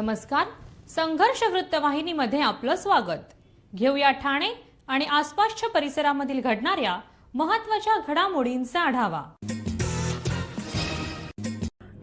नमस्कार. संघर्ष वृत्तवाहिनीमध्ये आपलं स्वागत. घेऊया ठाणे आणि आसपासच्या परिसरामधील घडणाऱ्या महत्त्वाच्या घडामोडींचा आढावा.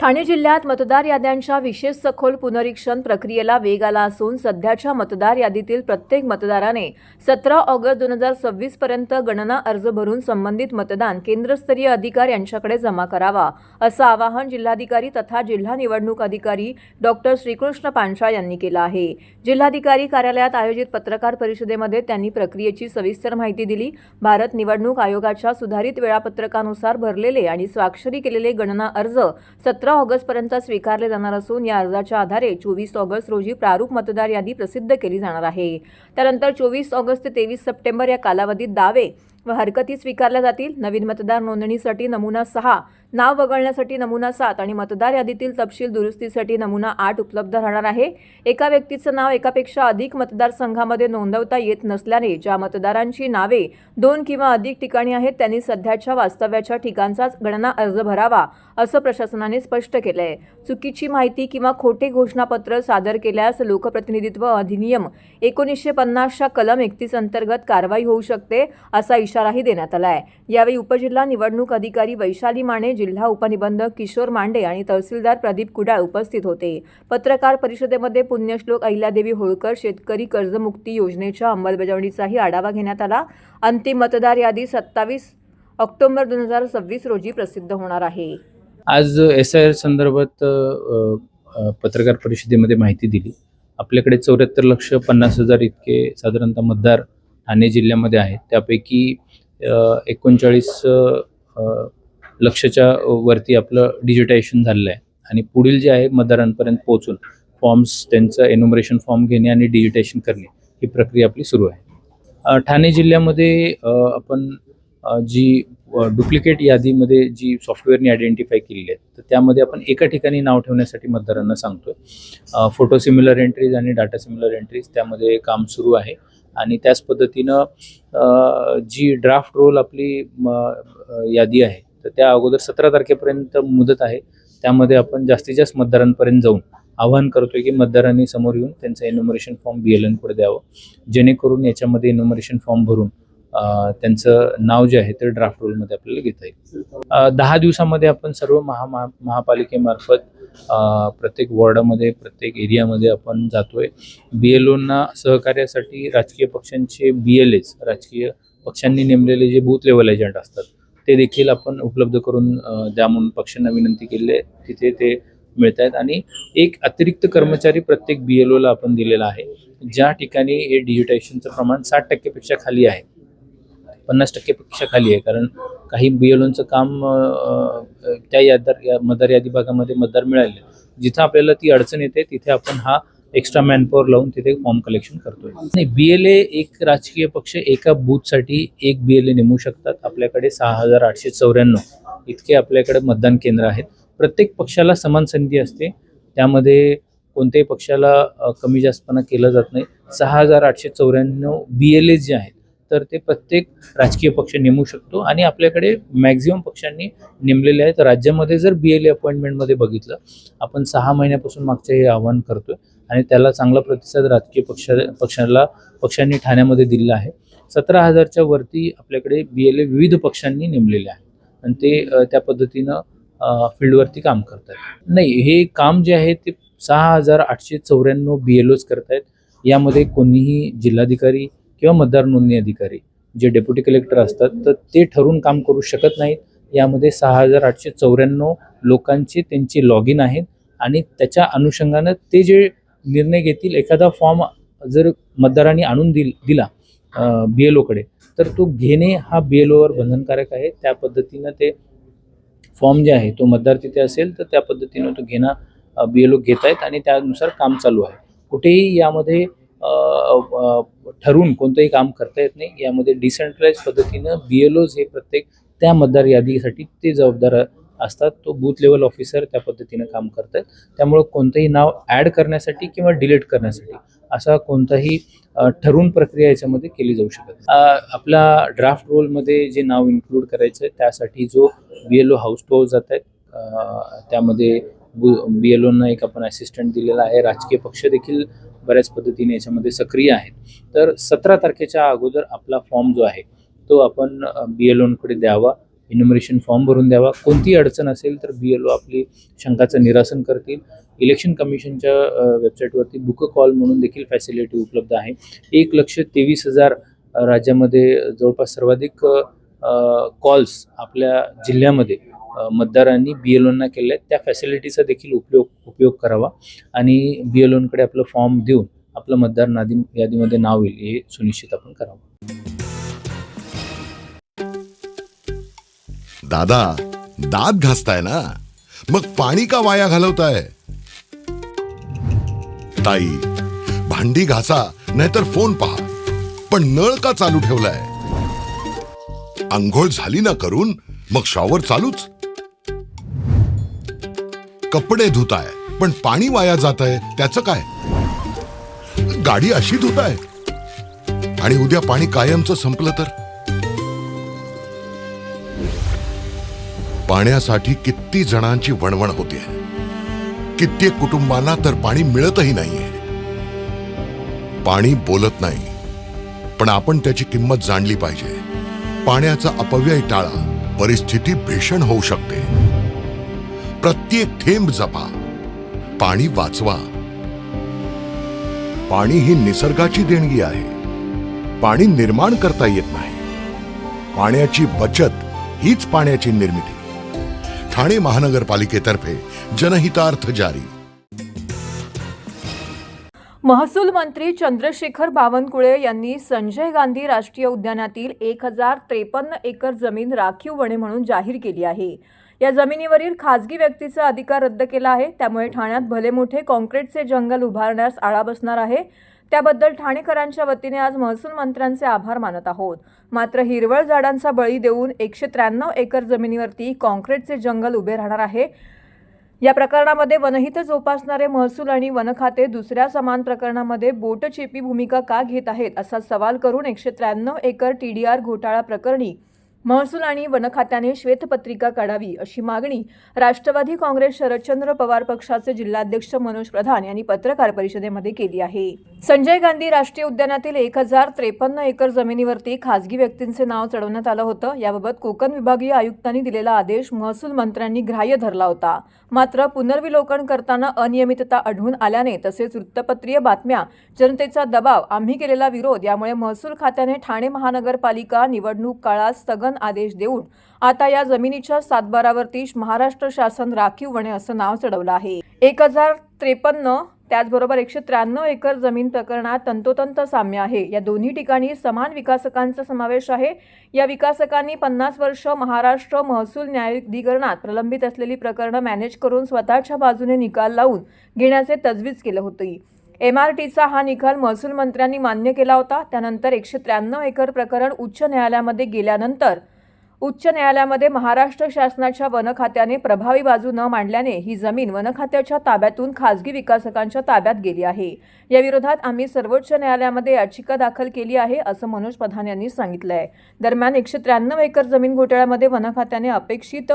ठाणे जिल्ह्यात मतदार याद्यांच्या विशेष सखोल पुनरीक्षण प्रक्रियेला वेग आला असून सध्याच्या मतदार यादीतील प्रत्येक मतदाराने 17 ऑगस्ट 2026 पर्यंत गणना अर्ज भरून संबंधित मतदान केंद्रस्तरीय अधिकारी यांच्याकडे जमा करावा, असं आवाहन जिल्हाधिकारी तथा जिल्हा निवडणूक अधिकारी डॉक्टर श्रीकृष्ण पांचाळ यांनी केलं आहे. जिल्हाधिकारी कार्यालयात आयोजित पत्रकार परिषदेमध्ये त्यांनी प्रक्रियेची सविस्तर माहिती दिली. भारत निवडणूक आयोगाच्या सुधारित वेळापत्रकानुसार भरलेले आणि स्वाक्षरी केलेले गणना अर्ज 17 ऑगस्ट पर्यंत स्वीकारले जाणार असून या अर्जाच्या आधारे 24 ऑगस्ट रोजी प्रारूप मतदार यादी प्रसिद्ध केली जाणार आहे. त्यानंतर 24 ऑगस्ट ते 23 सप्टेंबर या कालावधीत दावे व हरकती स्वीकारल्या जातील. नवीन मतदार नोंदणीसाठी नमुना 6, नाव वगळण्यासाठी नमुना 7 आणि मतदार यादीतील तपशील दुरुस्तीसाठी नमुना 8 उपलब्ध राहणार आहे. एका व्यक्तीचं नाव एकापेक्षा अधिक मतदारसंघामध्ये नोंदवता येत नसल्याने ज्या मतदारांची नावे 2 किंवा अधिक ठिकाणी आहेत त्यांनी सध्याच्या वास्तव्याच्या ठिकाणचाच गणना अर्ज भरावा, असं प्रशासनाने स्पष्ट केलंय. चुकीची माहिती किंवा खोटे घोषणापत्र सादर केल्यास लोकप्रतिनिधित्व अधिनियम 1950च्या कलम 31 अंतर्गत कारवाई होऊ शकते, असा इशाराही देण्यात आलाय. यावेळी उपजिल्हा निवडणूक अधिकारी वैशाली माने, जिल्हा उपनिबंधक किशोर मांडे आणि तहसीलदार प्रदीप कुडाळ उपस्थित होते. पत्रकार परिषदेमध्ये पुण्यश्लोक अहिल्यादेवी होळकर शेतकरी कर्जमुक्ती योजनेच्या अंमलबजावणीचाही आढावा घेण्यात आला. अंतिम मतदार यादी 27 ऑक्टोबर 2026 रोजी प्रसिद्ध होणार आहे. आज SIR संदर्भात पत्रकार परिषदेमध्ये माहिती दिली. आपल्याकडे 74,50,000 इतके साधारणतः मतदार ठाणे जिल्ह्यामध्ये आहेत. त्यापैकी 39 लक्षच्या वरती आपलं डिजिटायझेशन झालेलं आहे आणि पुढील जे आहे मतदारांपर्यंत पोहोचून फॉर्म्स त्यांचं एन्युमरेशन फॉर्म घेणे आणि डिजिटायझेशन करणे ही प्रक्रिया आपली सुरू आहे. ठाणे जिल्ह्यामध्ये आपण जी डुप्लिकेट यादीमध्ये जी सॉफ्टवेअरनी आयडेंटिफाय केलेली आहेत तर त्यामध्ये आपण एका ठिकाणी नाव ठेवण्यासाठी मतदारांना सांगतोय. फोटो सिमिलर एंट्रीज आणि डाटा सिमिलर एंट्रीज त्यामध्ये काम सुरू आहे आणि त्याच पद्धतीनं जी ड्राफ्ट रोल आपली यादी आहे तर त्या अगोदर 17 तारखेपर्यंत मुदत आहे. त्यामध्ये आपण जास्तीत जास्त मतदारांपर्यंत जाऊन आवाहन करतोय की मतदारांनी समोर येऊन त्यांचं एन्युमरेशन फॉर्म BLN कडे द्यावं, जेणेकरून याच्यामध्ये एन्युमरेशन फॉर्म भरून त्यांचं नाव जे आहे ते ड्राफ्ट रोलमध्ये आपल्याला घेता येईल. 10 दिवसामध्ये आपण सर्व महापालिकेमार्फत प्रत्येक वॉर्डामध्ये प्रत्येक एरियामध्ये आपण जातोय. BLOंना सहकार्यासाठी राजकीय पक्षांचे BLAs, राजकीय पक्षांनी नेमलेले जे बूथ लेवल एजंट असतात ते देखील आपण उपलब्ध करून द्या म्हणून पक्षांना विनंती केली आहे. तिथे ते मिळत आहेत आणि एक अतिरिक्त कर्मचारी प्रत्येक BLOला आपण दिलेला आहे. ज्या ठिकाणी हे डिजिटायझेशनचं प्रमाण 60% पेक्षा खाली आहे, 50% पेक्षा खाली आहे, कारण काही BLOंचं काम त्या मतदार यादी भागामध्ये मतदार मिळाले जिथं आपल्याला ती अडचण येते तिथे आपण हा एक्स्ट्रा मॅनपॉवर लावून तिथे फॉर्म कलेक्शन करतोय. नाही, BLA एक राजकीय पक्ष एका बूथसाठी एक BLA नेमू शकतात. आपल्याकडे 6,894 इतके आपल्याकडे मतदान केंद्र आहेत. प्रत्येक पक्षाला समान संधी असते, त्यामध्ये कोणत्याही पक्षाला कमी जास्तपणा केला जात नाही. 6,894 BLAs जे आहेत तर ते प्रत्येक राजकीय पक्ष नेमू शकतो आणि आपल्याकडे मॅक्झिमम पक्षांनी नेमलेले आहेत. राज्यामध्ये जर BLA अपॉइंटमेंटमध्ये बघितलं आपण 6 महिन्यापासून मागचे हे आवाहन करतोय आणि त्याला चांगला प्रतिसाद राजकीय पक्षांनी ठाण्यामध्ये दिलेला आहे. 17,000च्या वरती आपल्याकडे BLA विविध पक्षांनी नेमलेले आहे आणि ते त्या पद्धतीनं फील्डवरती काम करतात. नाही, हे काम जे आहे ते 6,894 BLOs करत आहेत. यामध्ये कोणीही जिल्हाधिकारी किंवा मतदार नोंदणी अधिकारी जे डेप्युटी कलेक्टर असतात तर ते ठरवून काम करू शकत नाहीत. यामध्ये 6,894 लोकांचे त्यांचे लॉग इन आहेत आणि त्याच्या अनुषंगानं ते जे निर्णय घेतील, एखादा फॉर्म जर मतदारांनी आणून दिला BLOकडे तर तो घेणे हा BLOवर बंधनकारक आहे. त्या पद्धतीनं ते फॉर्म जे आहे तो मतदार तिथे असेल तर त्या पद्धतीनं तो घेणं BLO घेत आहेत आणि त्यानुसार काम चालू आहे. कुठेही यामध्ये ठरवून कोणतंही काम करता येत नाही. यामध्ये डिसेंट्रलाइज पद्धतीनं BLOs हे प्रत्येक त्या मतदार यादीसाठी ते जबाबदार असतात. तो बूथ लेवल ऑफिसर त्या पद्धतीनं काम करतात. त्यामुळे कोणतंही नाव ॲड करण्यासाठी किंवा डिलीट करण्यासाठी असा कोणताही ठरवून प्रक्रिया याच्यामध्ये केली जाऊ शकत. आपला ड्राफ्ट रोलमध्ये जे नाव इन्क्लूड करायचं आहे त्यासाठी जो BLO हाऊस टू हाऊस जात आहेत त्यामध्ये BLOंना एक आपण असिस्टंट दिलेला आहे. राजकीय पक्ष देखील बऱ्याच पद्धतीने याच्यामध्ये सक्रिय आहेत. तर 17 तारखेच्या अगोदर आपला फॉर्म जो आहे तो आपण BLOंकडे द्यावा. इन्युमरेशन फॉर्म भरून द्यावा. कोणतीही अडचण असेल तर BLO आपली शंकाचं निरासन करतील. इलेक्शन कमिशनच्या वेबसाईटवरती बुक कॉल म्हणून देखील फॅसिलिटी उपलब्ध आहे. 1,23,000 राज्यामध्ये जवळपास सर्वाधिक कॉल्स आपल्या जिल्ह्यामध्ये मतदारांनी BLOंना केले आहेत. त्या फॅसिलिटीचा देखील उपयोग करावा आणि BLOंकडे आपलं फॉर्म देऊन आपलं मतदार यादीमध्ये नाव येईल हे सुनिश्चित आपण करावं. दादा, दात घासताय ना, मग पाणी का वाया घालवताय? ताई, भांडी घासा नाहीतर फोन पहा, पण नळ का चालू ठेवलाय? अंघोळ झाली ना करून, मग शॉवर चालूच. कपडे धुताय पण पाणी वाया जातंय, त्याचं काय? गाडी अशी धुताय आणि उद्या पाणी कायमचं संपलं तर? पाण्यासाठी किती जणांची वणवण होते. कित्येक कुटुंबांना तर पाणी मिळतही नाहीये. पाणी बोलत नाही, पण आपण त्याची किंमत जाणली पाहिजे. पाण्याचा अपव्यय टाळा, परिस्थिती भीषण होऊ शकते. प्रत्येक थेंब जपा, पाणी वाचवा. पाणी ही निसर्गाची देणगी आहे. पाणी निर्माण करता येत नाही. पाण्याची बचत हीच पाण्याची निर्मिती. ठाणे महानगरपालिकेतर्फे जनहितार्थ जारी. महसूल मंत्री चंद्रशेखर बावनकुळे यांनी संजय गांधी राष्ट्रीय उद्यानातील 1,053 एकर जमीन राखीव वने म्हणून जाहीर केली आहे. या जमिनीवरील खासगी व्यक्तीचा अधिकार रद्द केला आहे. त्यामुळे ठाण्यात भले मोठे कॉन्क्रीटचे जंगल उभारण्यास आळा बसणार आहे. त्याबद्दल ठाणेकरांच्या वतीने आज महसूल मंत्र्यांचे आभार मानत आहोत. मात्र हिरवळ झाडांचा बळी देऊन 193 एकर जमिनीवरती कॉन्क्रीटचे जंगल उभे राहणार आहे. या प्रकरणामध्ये वनहित जोपासणारे महसूल आणि वन खाते दुसऱ्या समान प्रकरणामध्ये बोटचेपी भूमिका का घेत आहेत असा सवाल करून 193 एकर TDR घोटाळा प्रकरणी महसूल आणि वन खात्याने श्वेतपत्रिका काढावी अशी मागणी राष्ट्रवादी काँग्रेस शरदचंद्र पवार पक्षाचे जिल्हाध्यक्ष मनोज प्रधान यांनी पत्रकार परिषदेमध्ये केली आहे. संजय गांधी राष्ट्रीय उद्यानातील 1,053 एकर जमिनीवरती खासगी व्यक्तींचे नाव चढवण्यात आलं होतं. याबाबत कोकण विभागीय आयुक्तांनी दिलेला आदेश महसूल मंत्र्यांनी ग्राह्य धरला होता. मात्र पुनर्विलोकन करताना अनियमितता आढळून आल्याने तसेच वृत्तपत्रीय बातम्या, जनतेचा दबाव, आम्ही केलेला विरोध यामुळे महसूल खात्याने ठाणे महानगरपालिका निवडणूक काळात स्थगन आदेश देऊन आता या जमिनीच्या 7/12वरती महाराष्ट्र शासन राखीव वने असं नाव चढवलं आहे. 1,053 त्याचबरोबर 193 एकर जमीन प्रकरणात तंतोतंत साम्य आहे. या दोन्ही ठिकाणी समान विकासकांचा समावेश आहे. या विकासकांनी 50 वर्ष महाराष्ट्र महसूल न्यायाधिकरणात प्रलंबित असलेली प्रकरणं मॅनेज करून स्वतःच्या बाजूने निकाल लावून घेण्याचे तजवीज केले होते. MRTचा हा निकाल महसूल मंत्र्यांनी मान्य केला होता. त्यानंतर 193 एकर प्रकरण उच्च न्यायालयामध्ये गेल्यानंतर उच्च न्यायालयामध्ये महाराष्ट्र शासनाच्या वन खात्याने प्रभावी बाजू न मांडल्याने ही जमीन वन खात्याच्या ताब्यातून खासगी विकासकांच्या ताब्यात गेली आहे. या विरोधात आम्ही सर्वोच्च न्यायालयामध्ये याचिका दाखल केली आहे असं मनोज प्रधान यांनी सांगितलंय. दरम्यान 193 एकर जमीन घोटाळ्यामध्ये वन खात्याने अपेक्षित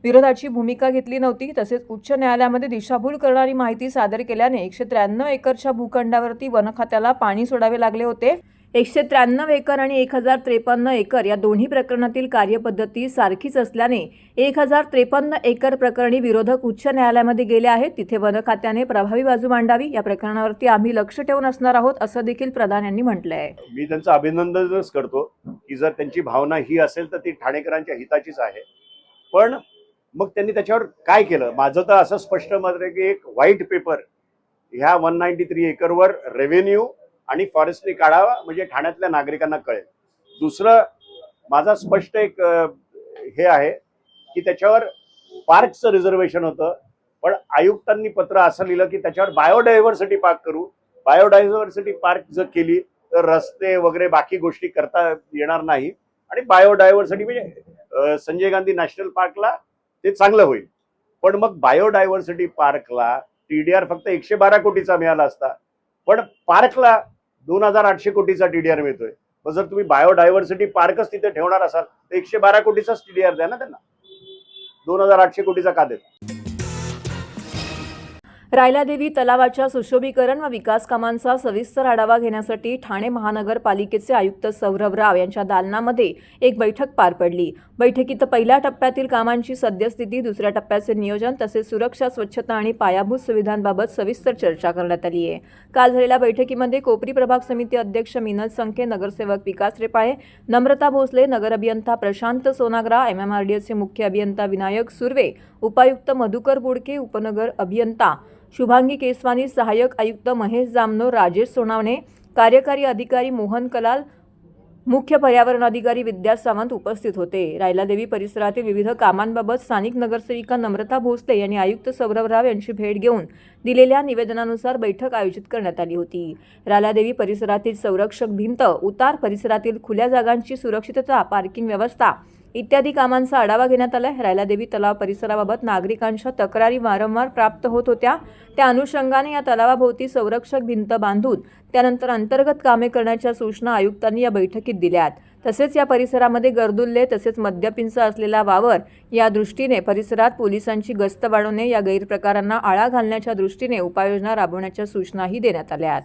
विरोधाची भूमिका घेतली नव्हती. तसेच उच्च न्यायालयामध्ये दिशाभूल करणारी माहिती सादर केल्याने 193 एकरच्या भूखंडावरती वन खात्याला पाणी सोडावे लागले होते. 193 एकर आणि 1,053 एकर या दोन्ही प्रकरणातील कार्यपद्धती सारखीच असल्याने 1,053 एकर प्रकरणी विरोधक उच्च न्यायालयामध्ये गेले आहेत. तिथे वन खात्याने प्रभावी बाजू मांडावी. या प्रकरणावरती आम्ही लक्ष ठेवून असणार आहोत असं देखील प्रधान यांनी म्हटलंय. मी त्यांचं अभिनंदनच करतो की जर त्यांची भावना ही असेल तर ती ठाणेकरांच्या हिताचीच आहे. पण मग त्यांनी त्याच्यावर काय केलं? माझं तर असं स्पष्ट मत आहे की एक व्हाईट पेपर ह्या 193 एकरवर रेव्हेन्यू आणि फॉरेस्टने काढावा म्हणजे ठाण्यातल्या नागरिकांना कळेल. दुसरं माझा स्पष्ट एक हे आहे की त्याच्यावर पार्कचं रिझर्वेशन होतं, पण आयुक्तांनी पत्र असं लिहिलं की त्याच्यावर बायोडायव्हर्सिटी पार्क करू. बायोडायव्हर्सिटी पार्क जर केली तर रस्ते वगैरे बाकी गोष्टी करता येणार नाही आणि बायोडायव्हर्सिटी म्हणजे संजय गांधी नॅशनल पार्कला ते चांगलं होईल. पण मग बायोडायव्हर्सिटी पार्कला TDR फक्त 112 कोटीचा मिळाला असता, पण पार्कला 2,800 कोटीचा TDR मिळतोय. मग जर तुम्ही बायोडायव्हर्सिटी पार्कच तिथे ठेवणार असाल तर 112 कोटीचाच TDR द्या ना त्यांना. 2,800 कोटीचा का देत? रायलादेवी तलावाच्या सुशोभीकरण व विकास कामांचा सविस्तर आढावा घेण्यासाठी ठाणे महानगरपालिकेचे आयुक्त सौरभ राव यांच्या दालनामध्ये एक बैठक पार पडली. बैठकीत पहिल्या टप्प्यातील कामांची सद्यस्थिती, दुसऱ्या टप्प्याचे नियोजन तसेच सुरक्षा, स्वच्छता आणि पायाभूत सुविधांबाबत सविस्तर चर्चा करण्यात आली आहे. काल झालेल्या बैठकीमध्ये कोपरी प्रभाग समिती अध्यक्ष मिनल संखे, नगरसेवक विकास रेपाळे, नम्रता भोसले, नगर अभियंता प्रशांत सोनाग्रा, MMRDAचे मुख्य अभियंता विनायक सुर्वे, उपायुक्त मधुकर बुडके, उपनगर अभियंता शुभांगी केसवानी, सहाय्यक आयुक्त महेश जामनोर, राजेश सोनावणे, कार्यकारी अधिकारी मोहन कलाल, मुख्य पर्यावरण अधिकारी विद्या सावंत उपस्थित होते. रायलादेवी परिसरातील विविध कामांबाबत स्थानिक नगरसेविका नम्रता भोसले यांनी आयुक्त सौरभ राव यांची भेट घेऊन दिलेल्या निवेदनानुसार बैठक आयोजित करण्यात आली होती. रायलादेवी परिसरातील संरक्षक भिंत, उतार, परिसरातील खुल्या जागांची सुरक्षितता, पार्किंग व्यवस्था इत्यादी कामांचा आढावा घेण्यात आला. रायलादेवी तलाव परिसराबाबत नागरिकांच्या तक्रारी वारंवार प्राप्त होत होत्या. त्या अनुषंगाने या तलावाभोवती संरक्षक भिंत बांधून त्यानंतर अंतर्गत कामे करण्याच्या सूचना आयुक्तांनी या बैठकीत दिल्यात. तसेच या परिसरामध्ये गर्दुल्ले तसेच मद्यपिंचा असलेला वावर या दृष्टीने परिसरात पोलिसांची गस्त वाढवणे, या गैरप्रकारांना आळा घालण्याच्या दृष्टीने उपाययोजना राबवण्याच्या सूचनाही देण्यात आल्या.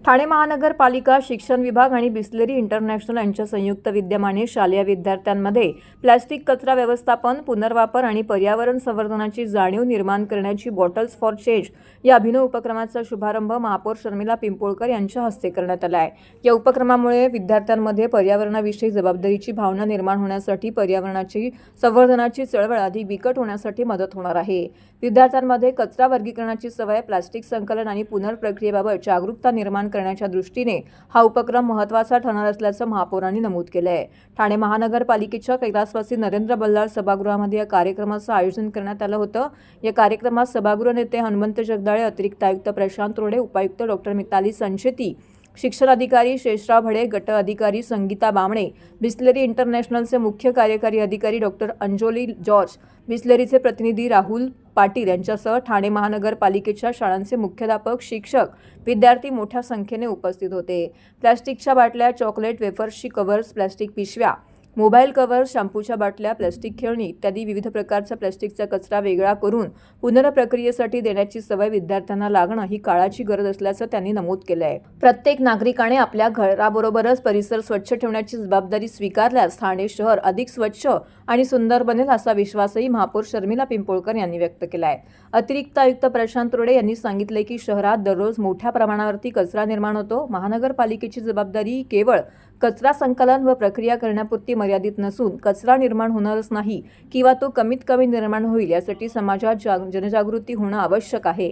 ठाणे महानगरपालिका, शिक्षण विभाग आणि बिस्लेरी इंटरनॅशनल यांच्या संयुक्त विद्यमाने शालेय विद्यार्थ्यांमध्ये प्लॅस्टिक कचरा व्यवस्थापन, पुनर्वापर आणि पर्यावरण संवर्धनाची जाणीव निर्माण करण्याची बॉटल्स फॉर चेंज या अभिनव उपक्रमाचा शुभारंभ महापौर शर्मिला पिंपोळकर यांच्या हस्ते करण्यात आला आहे. या उपक्रमामुळे विद्यार्थ्यांमध्ये पर्यावरणाविषयी जबाबदारीची भावना निर्माण होण्यासाठी पर्यावरणाची संवर्धनाची चळवळ अधिक बिकट होण्यासाठी मदत होणार आहे. विद्यार्थ्यांमध्ये कचरा वर्गीकरणाची सवय, प्लास्टिक संकलन आणि पुनर्प्रक्रियेबाबत जागरूकता निर्माण करण्याच्या दृष्टीने हा उपक्रम महत्त्वाचा ठरणार असल्याचं महापौरांनी नमूद केलं आहे. ठाणे महानगरपालिकेच्या कैलासवासी नरेंद्र बल्लाळ सभागृहामध्ये या कार्यक्रमाचं आयोजन करण्यात आलं होतं. या कार्यक्रमात सभागृह नेते हनुमंत जगदाळे, अतिरिक्त आयुक्त प्रशांत रोडे, उपायुक्त डॉक्टर मिताली संचेती, शिक्षण अधिकारी शेषराव भडे, गट अधिकारी संगीता बामणे, बिस्लेरी इंटरनॅशनलचे मुख्य कार्यकारी अधिकारी डॉक्टर अंजोली जॉर्ज, बिस्लेरीचे प्रतिनिधी राहुल पाटील यांच्यासह ठाणे महानगरपालिकेच्या शाळांचे मुख्याध्यापक, शिक्षक, विद्यार्थी मोठ्या संख्येने उपस्थित होते. प्लास्टिकच्या बाटल्या, चॉकलेट, वेफर्सची कव्हर्स, प्लास्टिक पिशव्या, मोबाईल कव्हर्स, शॅम्पूच्या बाटल्या, प्लास्टिक खेळणी इत्यादी विविध प्रकारचा प्लास्टिकचा कचरा वेगळा करून पुनर्प्रक्रियेसाठी देण्याची सवय विद्यार्थ्यांना लागणं ही काळाची गरज असल्याचं त्यांनी नमूद केलं आहे. प्रत्येक नागरिकाने आपल्या घराबरोबरच परिसर स्वच्छ ठेवण्याची जबाबदारी स्वीकारल्यास ठाणे शहर अधिक स्वच्छ आणि सुंदर बनेल असा विश्वासही महापौर शर्मिला पिंपोळकर यांनी व्यक्त केला आहे. अतिरिक्त आयुक्त प्रशांत रोडे यांनी सांगितले की शहरात दररोज मोठ्या प्रमाणावरती कचरा निर्माण होतो. महानगरपालिकेची जबाबदारी केवळ कचरा संकलन व प्रक्रिया करण्यापुरती मर्यादित नसून कचरा निर्माण होणारच नाही किंवा तो कमीत कमी निर्माण होईल यासाठी समाजात जनजागृती होणं आवश्यक आहे.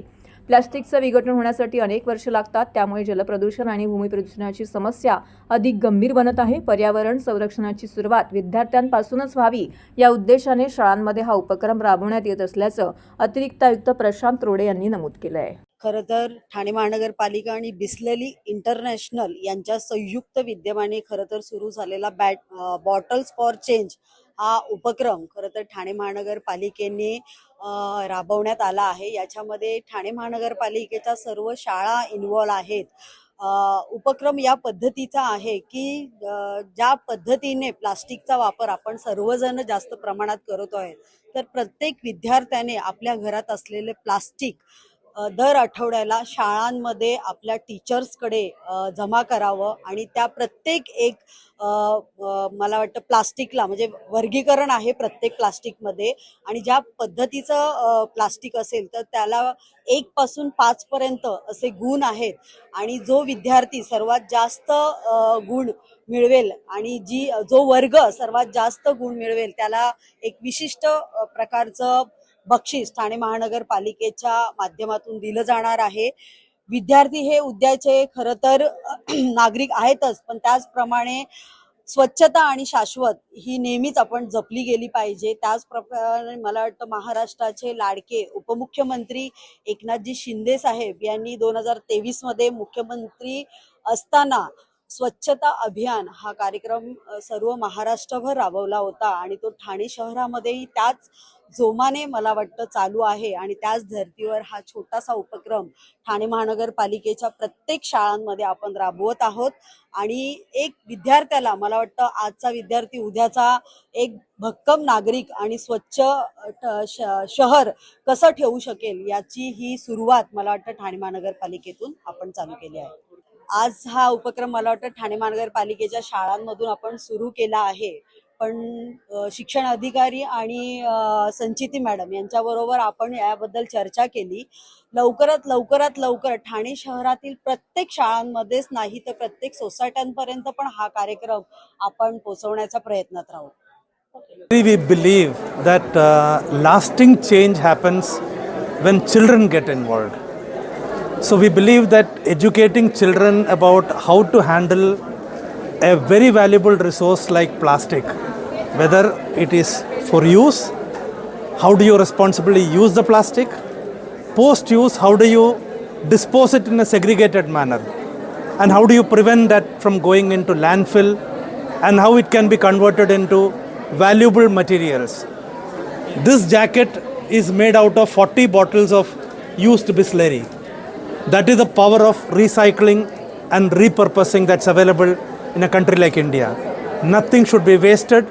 प्लास्टिकचं विघटन होण्यासाठी अनेक वर्षे लागतात, त्यामुळे जलप्रदूषण आणि भूमी प्रदूषणाची समस्या अधिक गंभीर बनत आहे. पर्यावरण संरक्षणाची सुरुवात विद्यार्थ्यांपासूनच व्हावी या उद्देशाने शाळांमध्ये हा उपक्रम राबवण्यात येत असल्याचं अतिरिक्त आयुक्त प्रशांत रोडे यांनी नमूद केलं आहे. खरं तर ठाणे महानगरपालिका आणि बिस्लेरी इंटरनॅशनल यांच्या संयुक्त विद्यमाने खरं तर सुरू झालेला बॉटल्स फॉर चेंज हा उपक्रम खरं तर ठाणे महानगरपालिकेने राबवण्यात आला आहे. याच्यामध्ये ठाणे महानगरपालिकेच्या सर्व शाळा इन्व्हॉल्व आहेत. उपक्रम या पद्धतीचा आहे की ज्या पद्धतीने प्लास्टिकचा वापर आपण सर्वजण जास्त प्रमाणात करतो आहे, तर प्रत्येक विद्यार्थ्याने आपल्या घरात असलेले प्लास्टिक दर आठवड्याला शाळांमध्ये आपल्या टीचर्सकडे जमा करावं आणि त्या प्रत्येक एक मला वाटतं प्लास्टिकला म्हणजे वर्गीकरण आहे प्रत्येक प्लास्टिकमध्ये आणि ज्या पद्धतीचं प्लास्टिक असेल तर त्याला 1 पासून 5 पर्यंत असे गुण आहेत आणि जो विद्यार्थी सर्वात जास्त गुण मिळवेल आणि जो वर्ग सर्वात जास्त गुण मिळवेल त्याला एक विशिष्ट प्रकारचं बक्षीस ठाणे महानगरपालिकेच्या माध्यमातून दिलं जाणार आहे. विद्यार्थी हे उद्याचे खरं तर नागरिक आहेतच, पण त्याचप्रमाणे स्वच्छता आणि शाश्वत ही नेहमीच आपण जपली गेली पाहिजे. त्याचप्रमाणे मला वाटतं महाराष्ट्राचे लाडके उपमुख्यमंत्री एकनाथजी शिंदे साहेब यांनी 2023 मध्ये मुख्यमंत्री असताना स्वच्छता अभियान हा कार्यक्रम सर्व महाराष्ट्रभर राबवला होता आणि तो ठाणे शहरामध्येही त्याच जोमाने मला वाटतं चालू आहे आणि त्याच धर्तीवर हा छोटासा उपक्रम ठाणे महानगरपालिकेच्या प्रत्येक शाळांमध्ये आपण राबवत आहोत आणि एक विद्यार्थ्याला मला वाटतं आजचा विद्यार्थी उद्याचा एक भक्कम नागरिक आणि स्वच्छ शहर कसं ठेवू शकेल याची ही सुरुवात मला वाटतं ठाणे महानगरपालिकेतून आपण चालू केली आहे. आज हा उपक्रम मला वाटतं ठाणे महानगरपालिकेच्या शाळांमधून आपण सुरू केला आहे, पण शिक्षण अधिकारी आणि संचिती मॅडम यांच्याबरोबर आपण याबद्दल चर्चा केली. लवकर ठाणे शहरातील प्रत्येक शाळांमध्येच नाही तर प्रत्येक सोसायट्यांपर्यंत पण हा कार्यक्रम आपण पोहोचवण्याचा प्रयत्नात राहू. We believe that lasting change happens when children get involved. So we believe that educating children about how to handle a very valuable resource like plastic, whether it is for use, how do you responsibly use the plastic, post use, how do you dispose it in a segregated manner, and how do you prevent that from going into landfill, and how it can be converted into valuable materials. This jacket is made out of 40 bottles of used Bisleri. That is the power of recycling and repurposing that's available in a country like India. Nothing should be wasted.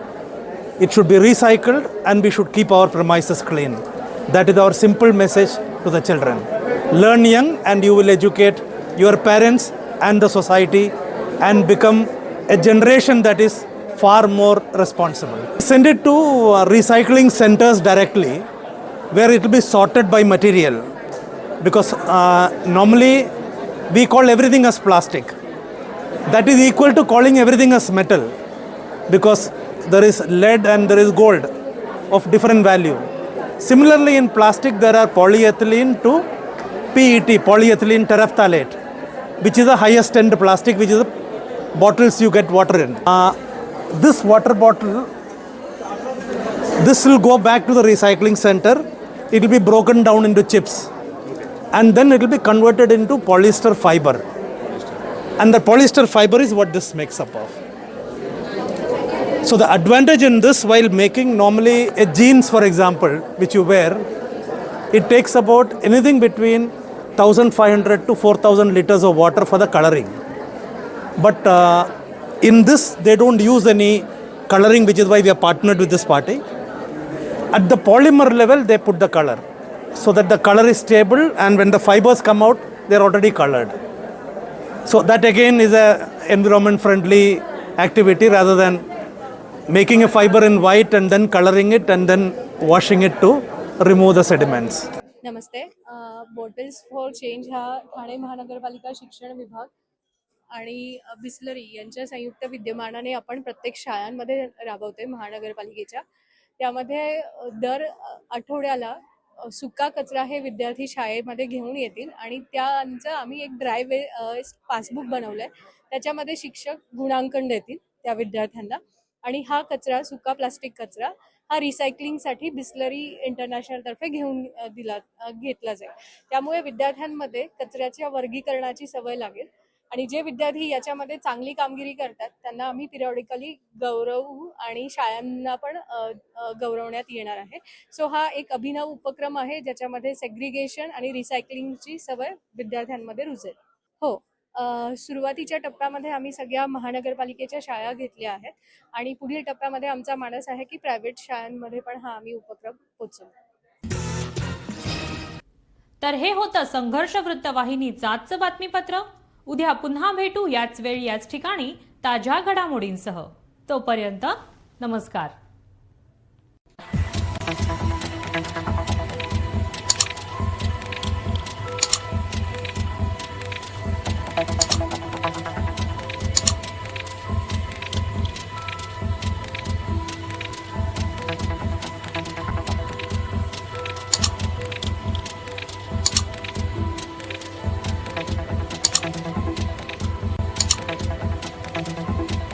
It should be recycled and we should keep our premises clean. That is our simple message to the children. Learn young and you will educate your parents and the society and become a generation that is far more responsible. Send it to recycling centers directly where it will be sorted by material, because normally we call everything as plastic. That is equal to calling everything as metal, because there is lead and there is gold of different value. Similarly, in plastic there are polyethylene to PET, polyethylene terephthalate, which is the highest end plastic, which is the bottles you get water in. This water bottle, this will go back to the recycling center. It will be broken down into chips and then it will be converted into polyester fiber, and the polyester fiber is what this makes up of. So the advantage in this, while making normally a jeans for example which you wear, it takes about anything between 1500 to 4000 liters of water for the coloring. But in this they don't use any coloring, which is why we are partnered with this party. At the polymer level they put the color so that the color is stable, and when the fibers come out they are already colored. So that again is a environment friendly activity rather than making a fiber in white and then coloring it and then washing it to remove the sediments. Namaste. Bottles for change हा ठाणे महानगरपालिका शिक्षण विभाग आणि बिस्लरी यांच्या संयुक्त विद्यमानाने आपण प्रत्येक शाळांमध्ये राबवतोय महानगरपालिकेच्या. त्यामध्ये दर आठवड्याला सुका कचरा हे विद्यार्थी शाळेमध्ये घेऊन येतील आणि त्यांचं आम्ही एक ड्राय वेस्ट पासबुक बनवलं आहे. त्याच्यामध्ये शिक्षक गुणांकन देतील त्या विद्यार्थ्यांना आणि हा कचरा, सुका प्लास्टिक कचरा, हा रिसायकलिंगसाठी बिस्लरी इंटरनॅशनलतर्फे घेतला जाईल. त्यामुळे विद्यार्थ्यांमध्ये कचऱ्याच्या वर्गीकरणाची सवय लागेल आणि जे विद्यार्थी याच्यामध्ये चांगली कामगिरी करतात त्यांना आम्ही पिरियॉडिकली गौरवू आणि शाळांना पण गौरवण्यात येणार आहे. सो हा एक अभिनव उपक्रम आहे ज्याच्यामध्ये सेग्रिगेशन आणि रिसायकलिंगची सवय विद्यार्थ्यांमध्ये रुजेल. हो, सुरुवातीच्या टप्प्यामध्ये आम्ही सगळ्या महानगरपालिकेच्या शाळा घेतल्या आहेत आणि पुढील टप्प्यामध्ये आमचा मानस आहे की प्रायव्हेट शाळांमध्ये पण हा आम्ही उपक्रम पोहोचवू. तर हे होतं संघर्ष वृत्तवाहिनीचं आजचं बातमीपत्र. उद्या पुन्हा भेटू याच वेळी याच ठिकाणी ताज्या घडामोडींसह. तोपर्यंत नमस्कार.